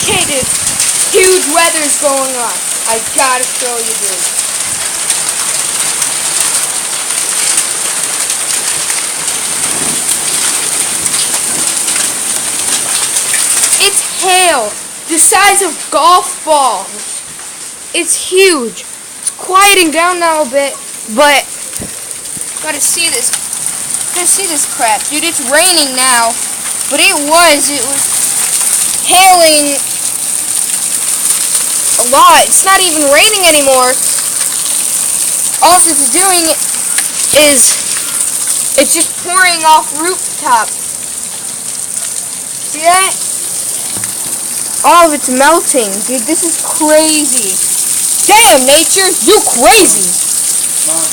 Okay, dude. Huge weather's going on. I gotta show you, dude. It's hail, the size of golf balls. It's huge. It's quieting down now a bit, but gotta see this. Gotta see this crap, dude. It's raining now, but it was hailing a lot. It's not even raining anymore. All it's doing is it's just pouring off rooftop. See that? All of it's melting, dude. This is crazy. Damn, nature, you crazy.